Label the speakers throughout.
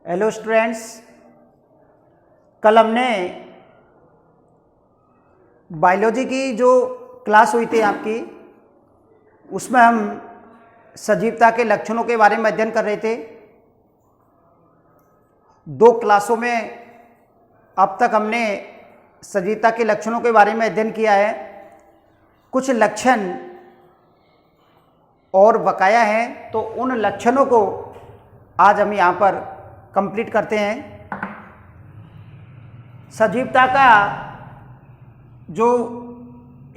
Speaker 1: Hello students, कल हमने biology की जो क्लास हुई थी आपकी, उसमें हम सजीवता के लक्षणों के बारे में अध्ययन कर रहे थे। दो क्लासों में अब तक हमने सजीवता के लक्षणों के बारे में अध्ययन किया है। कुछ लक्षण और बकाया हैं, तो उन लक्षणों को आज हम यहाँ पर कंप्लीट करते हैं। सजीवता का जो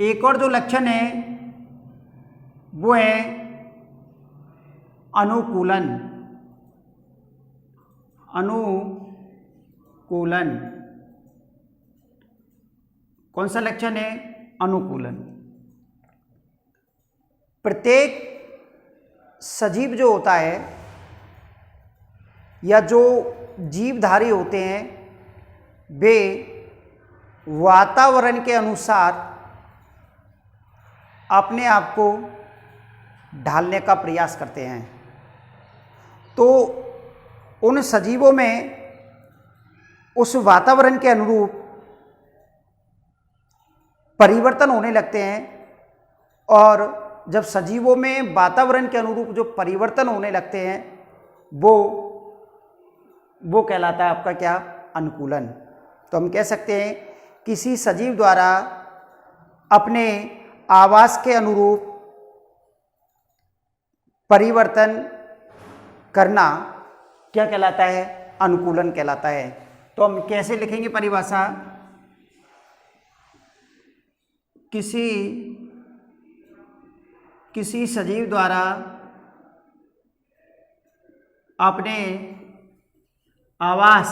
Speaker 1: एक और जो लक्षण है वो है अनुकूलन। अनुकूलन कौन सा लक्षण है? अनुकूलन। प्रत्येक सजीव जो होता है या जो जीवधारी होते हैं, वे वातावरण के अनुसार अपने आप को ढालने का प्रयास करते हैं। तो उन सजीवों में उस वातावरण के अनुरूप परिवर्तन होने लगते हैं, और जब सजीवों में वातावरण के अनुरूप जो परिवर्तन होने लगते हैं वो कहलाता है आपका क्या? अनुकूलन। तो हम कह सकते हैं किसी सजीव द्वारा अपने आवास के अनुरूप परिवर्तन करना क्या कहलाता है? अनुकूलन कहलाता है। तो हम कैसे लिखेंगे परिभाषा? किसी सजीव द्वारा अपने आवास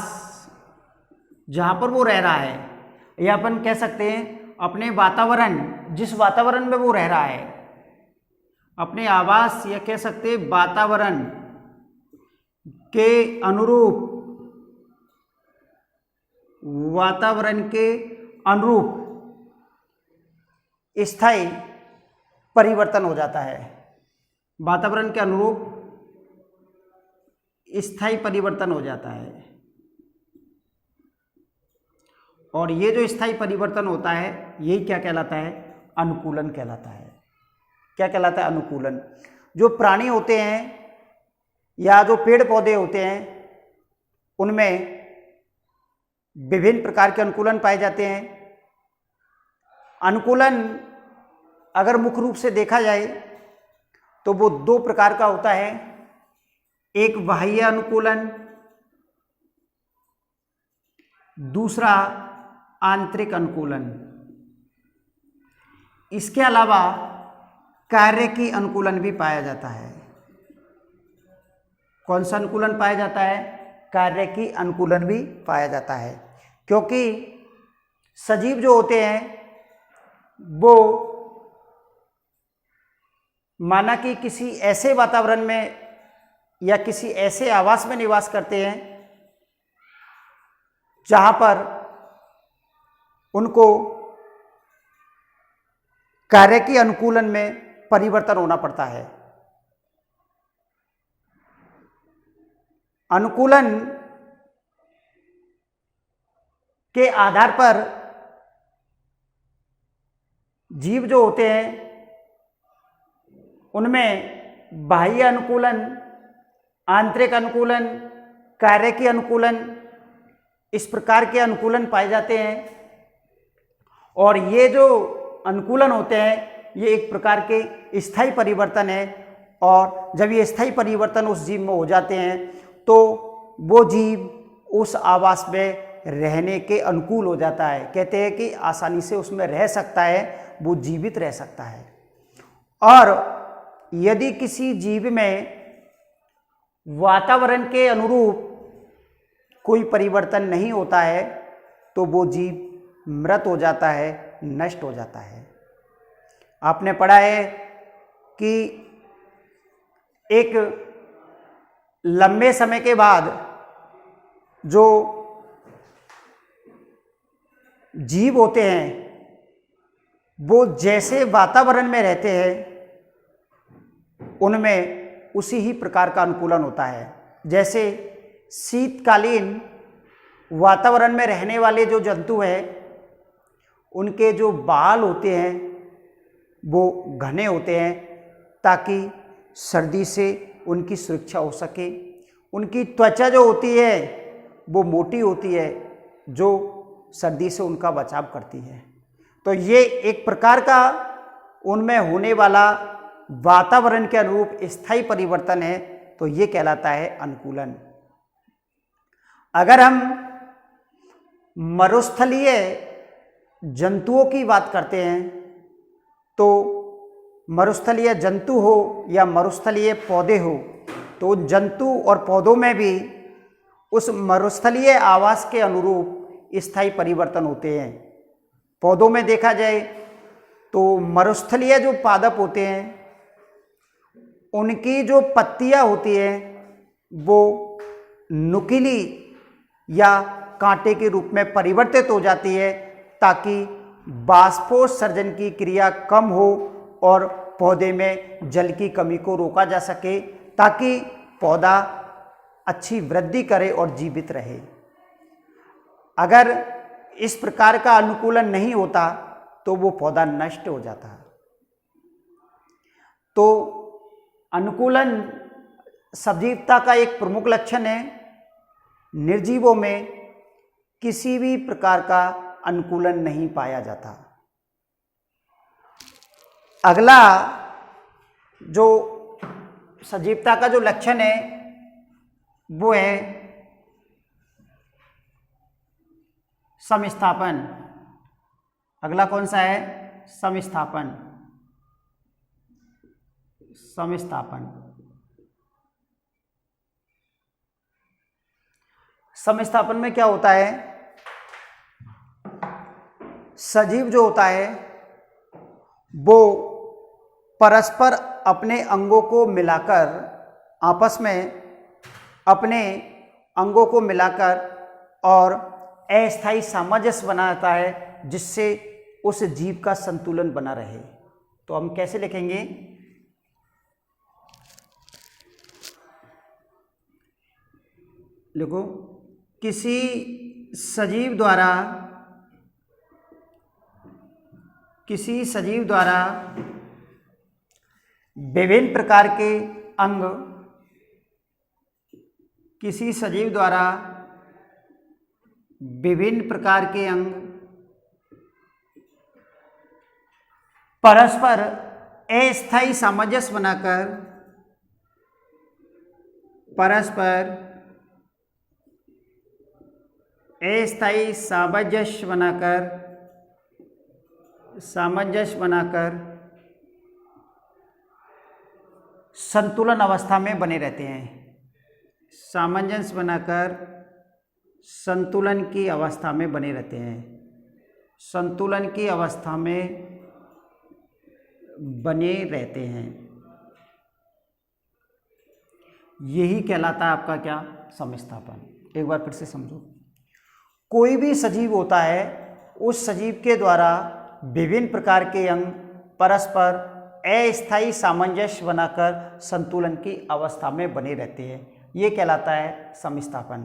Speaker 1: जहाँ पर वो रह रहा है, या अपन कह सकते हैं अपने वातावरण, जिस वातावरण में वो रह रहा है, अपने आवास या कह सकते हैं वातावरण के अनुरूप, वातावरण के अनुरूप स्थायी परिवर्तन हो जाता है। वातावरण के अनुरूप स्थायी परिवर्तन हो जाता है, और ये जो स्थायी परिवर्तन होता है यही क्या कहलाता है? अनुकूलन कहलाता है। क्या कहलाता है? अनुकूलन। जो प्राणी होते हैं या जो पेड़ पौधे होते हैं, उनमें विभिन्न प्रकार के अनुकूलन पाए जाते हैं। अनुकूलन अगर मुख्य रूप से देखा जाए तो वो दो प्रकार का होता है। एक बाह्य अनुकूलन, दूसरा आंतरिक अनुकूलन। इसके अलावा कार्य की अनुकूलन भी पाया जाता है। कौन सा अनुकूलन पाया जाता है? कार्य की अनुकूलन भी पाया जाता है, क्योंकि सजीव जो होते हैं वो माना कि किसी ऐसे वातावरण में या किसी ऐसे आवास में निवास करते हैं जहां पर उनको कार्य के अनुकूलन में परिवर्तन होना पड़ता है। अनुकूलन के आधार पर जीव जो होते हैं उनमें बाह्य अनुकूलन, आंतरिक अनुकूलन, कार्य की अनुकूलन, इस प्रकार के अनुकूलन पाए जाते हैं। और ये जो अनुकूलन होते हैं ये एक प्रकार के स्थायी परिवर्तन है, और जब ये स्थायी परिवर्तन उस जीव में हो जाते हैं तो वो जीव उस आवास में रहने के अनुकूल हो जाता है। कहते हैं कि आसानी से उसमें रह सकता है, वो जीवित रह सकता है। और यदि किसी जीव में वातावरण के अनुरूप कोई परिवर्तन नहीं होता है तो वो जीव मृत हो जाता है, नष्ट हो जाता है। आपने पढ़ा है कि एक लंबे समय के बाद जो जीव होते हैं वो जैसे वातावरण में रहते हैं उनमें उसी ही प्रकार का अनुकूलन होता है। जैसे शीतकालीन वातावरण में रहने वाले जो जंतु हैं उनके जो बाल होते हैं वो घने होते हैं ताकि सर्दी से उनकी सुरक्षा हो सके। उनकी त्वचा जो होती है वो मोटी होती है जो सर्दी से उनका बचाव करती है। तो ये एक प्रकार का उनमें होने वाला वातावरण के अनुरूप स्थायी परिवर्तन है, तो ये कहलाता है अनुकूलन। अगर हम मरुस्थलीय जंतुओं की बात करते हैं तो मरुस्थलीय जंतु हो या मरुस्थलीय पौधे हो, तो जंतु और पौधों में भी उस मरुस्थलीय आवास के अनुरूप स्थायी परिवर्तन होते हैं। पौधों में देखा जाए तो मरुस्थलीय जो पादप होते हैं उनकी जो पत्तियां होती हैं वो नुकीली या कांटे के रूप में परिवर्तित हो जाती है ताकि बाष्पोत्सर्जन की क्रिया कम हो और पौधे में जल की कमी को रोका जा सके, ताकि पौधा अच्छी वृद्धि करे और जीवित रहे। अगर इस प्रकार का अनुकूलन नहीं होता तो वो पौधा नष्ट हो जाता। तो अनुकूलन सजीवता का एक प्रमुख लक्षण है। निर्जीवों में किसी भी प्रकार का अनुकूलन नहीं पाया जाता। अगला जो सजीवता का जो लक्षण है वो है समस्थापन। अगला कौन सा है? समस्थापन। समस्थापन समस्थापन में क्या होता है? सजीव जो होता है वो परस्पर अपने अंगों को मिलाकर, आपस में अपने अंगों को मिलाकर और अस्थायी सामंजस्य बनाता है जिससे उस जीव का संतुलन बना रहे। तो हम कैसे लिखेंगे? देखो, किसी सजीव द्वारा विभिन्न प्रकार के अंग, किसी सजीव द्वारा विभिन्न प्रकार के अंग परस्पर अस्थायी सामंजस्य बनाकर, परस्पर अस्थायी सामंजस्य बनाकर संतुलन अवस्था में बने रहते हैं। सामंजस्य बनाकर संतुलन की अवस्था में बने रहते हैं। संतुलन की अवस्था में बने रहते हैं। यही कहलाता है आपका क्या? समस्थापन। एक बार फिर से समझो। कोई भी सजीव होता है, उस सजीव के द्वारा विभिन्न प्रकार के अंग परस्पर अस्थायी सामंजस्य बनाकर संतुलन की अवस्था में बने रहते हैं। ये कहलाता है समस्थापन।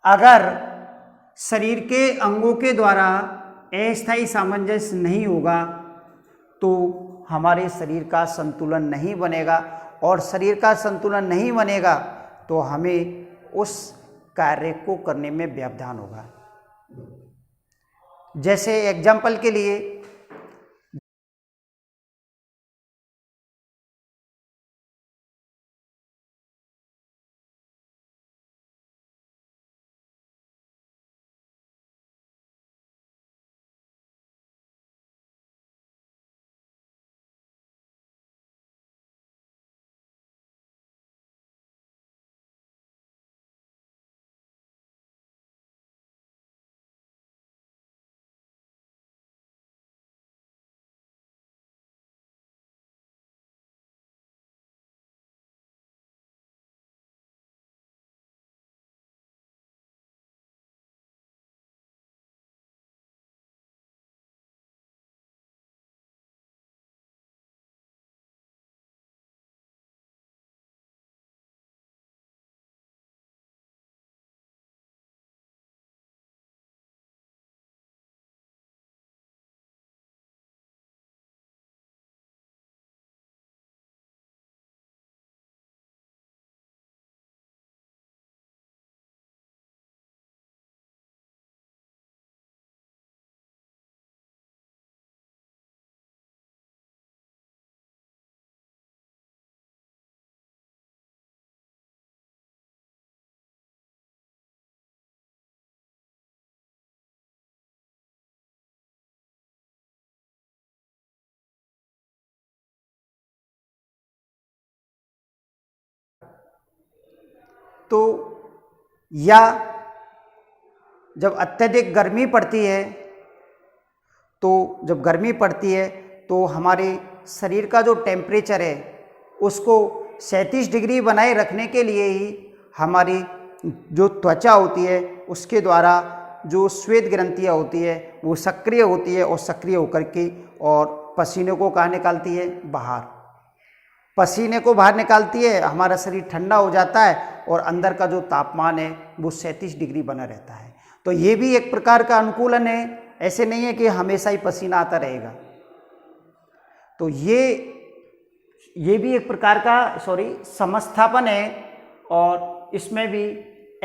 Speaker 1: अगर शरीर के अंगों के द्वारा अस्थायी सामंजस्य नहीं होगा तो हमारे शरीर का संतुलन नहीं बनेगा, और शरीर का संतुलन नहीं बनेगा तो हमें उस कार्य को करने में व्यवधान होगा। जैसे एग्जाम्पल के लिए तो या जब अत्यधिक गर्मी पड़ती है, तो जब गर्मी पड़ती है तो हमारे शरीर का जो टेम्परेचर है उसको 37 डिग्री बनाए रखने के लिए ही हमारी जो त्वचा होती है उसके द्वारा जो श्वेत ग्रंथियाँ होती है वो सक्रिय होती है, और सक्रिय होकर के और पसीने को कहाँ निकालती है? बाहर। पसीने को बाहर निकालती है, हमारा शरीर ठंडा हो जाता है और अंदर का जो तापमान है वो 37 डिग्री बना रहता है। तो ये भी एक प्रकार का अनुकूलन है, ऐसे नहीं है कि हमेशा ही पसीना आता रहेगा। तो ये भी एक प्रकार का समस्थापन है, और इसमें भी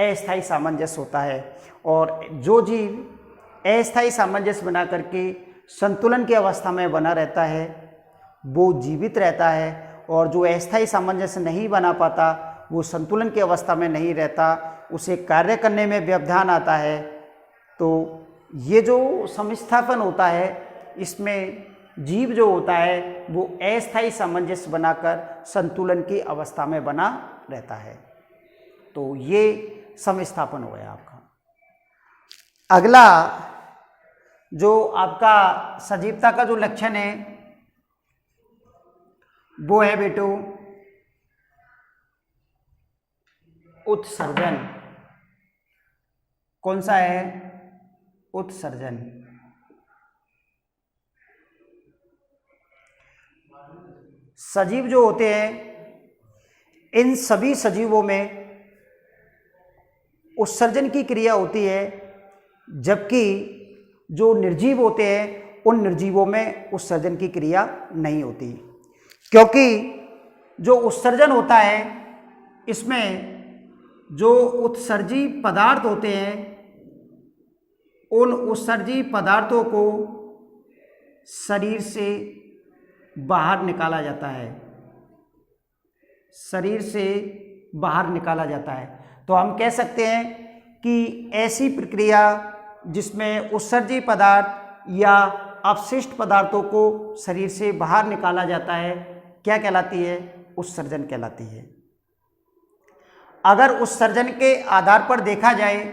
Speaker 1: अस्थायी सामंजस्य होता है। और जो जीव अस्थायी सामंजस्य बना करके संतुलन की अवस्था में बना रहता है वो जीवित रहता है, और जो अस्थायी सामंजस्य नहीं बना पाता वो संतुलन की अवस्था में नहीं रहता, उसे कार्य करने में व्यवधान आता है। तो ये जो समस्थापन होता है इसमें जीव जो होता है वो अस्थायी सामंजस्य बनाकर संतुलन की अवस्था में बना रहता है। तो ये समस्थापन हो गया आपका। अगला जो आपका सजीवता का जो लक्षण है वो है बेटो उत्सर्जन। कौन सा है? उत्सर्जन। सजीव जो होते हैं इन सभी सजीवों में उत्सर्जन की क्रिया होती है, जबकि जो निर्जीव होते हैं उन निर्जीवों में उत्सर्जन की क्रिया नहीं होती। क्योंकि जो उत्सर्जन होता है इसमें जो उत्सर्जी पदार्थ होते हैं उन उत्सर्जी पदार्थों को शरीर से बाहर निकाला जाता है, शरीर से बाहर निकाला जाता है। तो हम कह सकते हैं कि ऐसी प्रक्रिया जिसमें उत्सर्जी पदार्थ या अपशिष्ट पदार्थों को शरीर से बाहर निकाला जाता है क्या कहलाती है? उत्सर्जन कहलाती है। अगर उत्सर्जन के आधार पर देखा जाए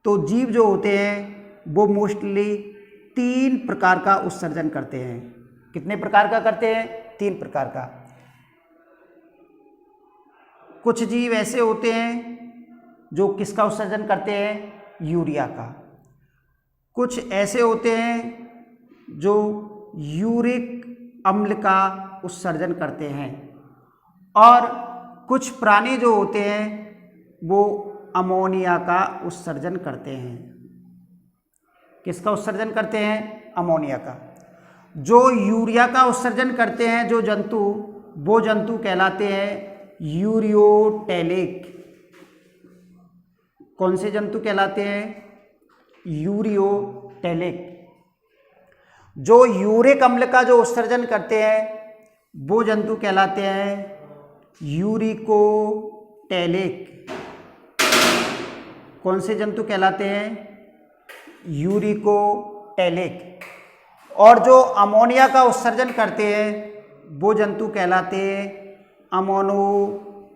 Speaker 1: तो जीव जो होते हैं वो मोस्टली 3 प्रकार का उत्सर्जन करते हैं। कितने प्रकार का करते हैं? 3 प्रकार का। कुछ जीव ऐसे होते हैं जो किसका उत्सर्जन करते हैं? यूरिया का। कुछ ऐसे होते हैं जो यूरिक अम्ल का उत्सर्जन करते हैं, और कुछ प्राणी जो होते हैं वो अमोनिया का उत्सर्जन करते हैं। किसका उत्सर्जन करते हैं? अमोनिया का। जो यूरिया का उत्सर्जन करते हैं जो जंतु, वो जंतु कहलाते हैं यूरियोटेलिक। कौन से जंतु कहलाते हैं? यूरियोटेलिक। जो यूरिक अम्ल का जो उत्सर्जन करते हैं वो जंतु कहलाते हैं यूरिकोटेलिक। कौन से जंतु कहलाते हैं? यूरिकोटेलिक। और जो अमोनिया का उत्सर्जन करते हैं वो जंतु कहलाते हैं अमोनोटेलिक।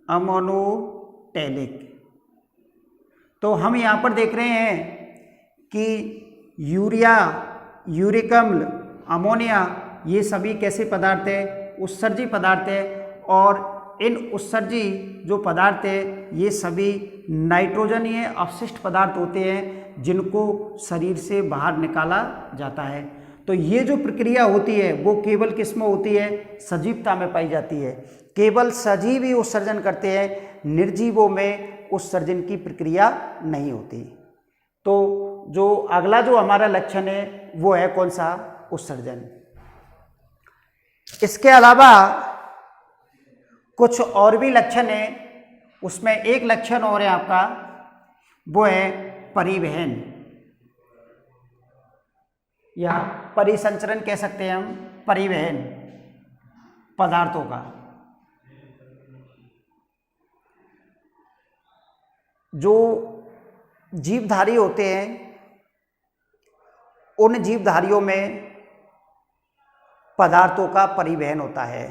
Speaker 1: अमोनोटेलिक। तो हम यहाँ पर देख रहे हैं कि यूरिया, यूरिक अम्ल, अमोनिया ये सभी कैसे पदार्थ है? उत्सर्जी पदार्थ है। और इन उत्सर्जी जो पदार्थ है ये सभी नाइट्रोजनीय अपशिष्ट पदार्थ होते हैं जिनको शरीर से बाहर निकाला जाता है। तो ये जो प्रक्रिया होती है वो केवल किस में होती है? सजीवता में पाई जाती है। केवल सजीव ही उत्सर्जन करते हैं, निर्जीवों में उत्सर्जन की प्रक्रिया नहीं होती। तो जो अगला जो हमारा लक्षण है वो है कौन सा? उत्सर्जन। इसके अलावा कुछ और भी लक्षण है, उसमें एक लक्षण और है आपका, वो है परिवहन या परिसंचरण कह सकते हैं हम। परिवहन पदार्थों का। जो जीवधारी होते हैं उन जीवधारियों में पदार्थों का परिवहन होता है।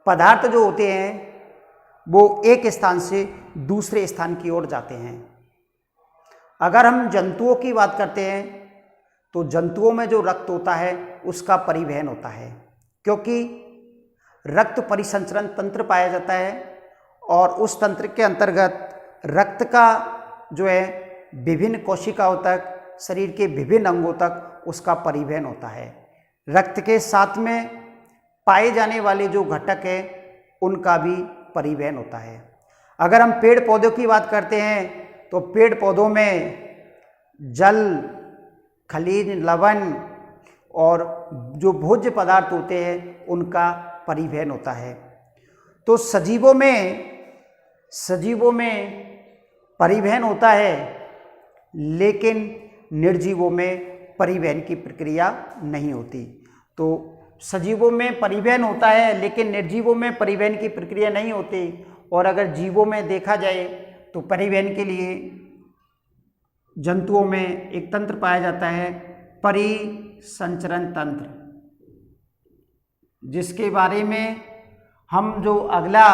Speaker 1: पदार्थ जो होते हैं वो एक स्थान से दूसरे स्थान की ओर जाते हैं। अगर हम जंतुओं की बात करते हैं तो जंतुओं में जो रक्त होता है उसका परिवहन होता है, क्योंकि रक्त परिसंचरण तंत्र पाया जाता है और उस तंत्र के अंतर्गत रक्त का जो है विभिन्न कोशिकाओं तक, शरीर के विभिन्न अंगों तक उसका परिवहन होता है। रक्त के साथ में पाए जाने वाले जो घटक है उनका भी परिवहन होता है। अगर हम पेड़ पौधों की बात करते हैं तो पेड़ पौधों में जल, खनिज, लवण और जो भोज्य पदार्थ होते हैं उनका परिवहन होता है। तो सजीवों में परिवहन होता है, लेकिन निर्जीवों में परिवहन की प्रक्रिया नहीं होती। तो सजीवों में परिवहन होता है लेकिन निर्जीवों में परिवहन की प्रक्रिया नहीं होती। और अगर जीवों में देखा जाए तो परिवहन के लिए जंतुओं में एक तंत्र पाया जाता है, परिसंचरण तंत्र, जिसके बारे में हम जो अगला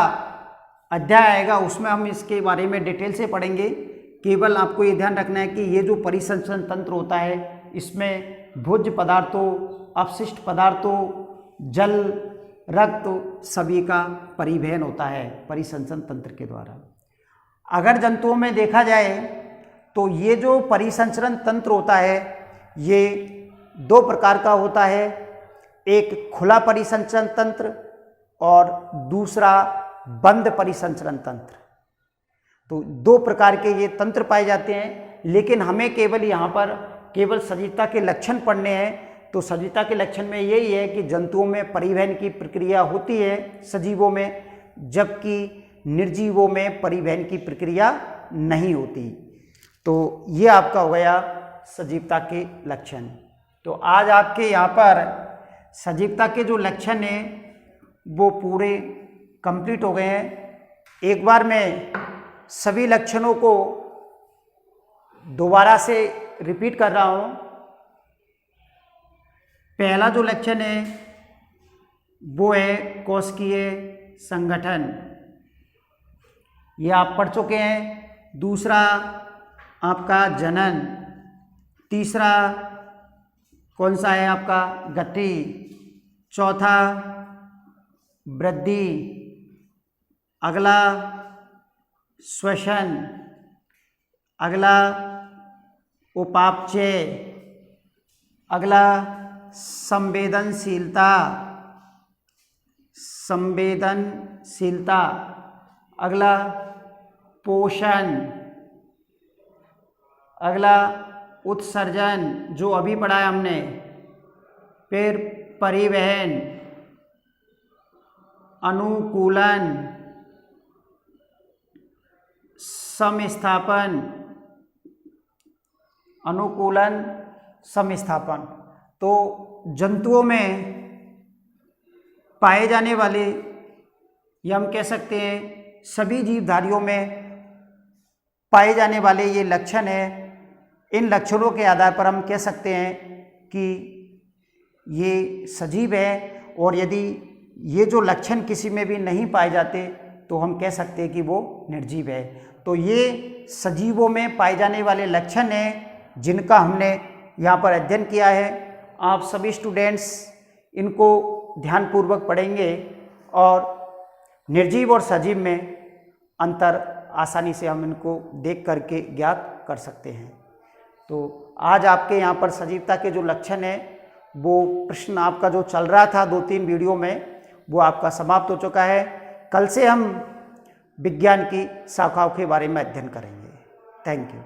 Speaker 1: अध्याय आएगा उसमें हम इसके बारे में डिटेल से पढ़ेंगे। केवल आपको ये ध्यान रखना है कि ये जो परिसंचरण तंत्र होता है इसमें भोज्य पदार्थों, अपशिष्ट पदार्थों, जल, रक्त सभी का परिवहन होता है परिसंचरण तंत्र के द्वारा। अगर जंतुओं में देखा जाए तो ये जो परिसंचरण तंत्र होता है ये दो प्रकार का होता है, एक खुला परिसंचरण तंत्र और दूसरा बंद परिसंचरण तंत्र। तो दो प्रकार के ये तंत्र पाए जाते हैं, लेकिन हमें केवल यहाँ पर केवल सजीवता के लक्षण पढ़ने हैं। तो सजीवता के लक्षण में यही है कि जंतुओं में परिवहन की प्रक्रिया होती है सजीवों में, जबकि निर्जीवों में परिवहन की प्रक्रिया नहीं होती। तो ये आपका हो गया सजीवता के लक्षण। तो आज आपके यहाँ पर सजीवता के जो लक्षण हैं वो पूरे कंप्लीट हो गए हैं। एक बार मैं सभी लक्षणों को दोबारा से रिपीट कर रहा हूँ। पहला जो लक्षण है वो है कोशिकीय संगठन, ये आप पढ़ चुके हैं। दूसरा आपका जनन, तीसरा कौन सा है आपका गति, चौथा वृद्धि, अगला श्वसन, अगला उपापचय, अगला संवेदनशीलता, अगला पोषण, अगला उत्सर्जन जो अभी पढ़ा है हमने, फिर परिवहन, अनुकूलन, समस्थापन। तो जंतुओं में पाए जाने वाले, या हम कह सकते हैं सभी जीवधारियों में पाए जाने वाले ये लक्षण हैं। इन लक्षणों के आधार पर हम कह सकते हैं कि ये सजीव है, और यदि ये जो लक्षण किसी में भी नहीं पाए जाते तो हम कह सकते हैं कि वो निर्जीव है। तो ये सजीवों में पाए जाने वाले लक्षण हैं जिनका हमने यहाँ पर अध्ययन किया है। आप सभी स्टूडेंट्स इनको ध्यानपूर्वक पढ़ेंगे और निर्जीव और सजीव में अंतर आसानी से हम इनको देख करके ज्ञात कर सकते हैं। तो आज आपके यहाँ पर सजीवता के जो लक्षण हैं वो प्रश्न आपका जो चल रहा था 2-3 वीडियो में वो आपका समाप्त हो चुका है। कल से हम विज्ञान की शाखाओं के बारे में अध्ययन करेंगे। Thank you.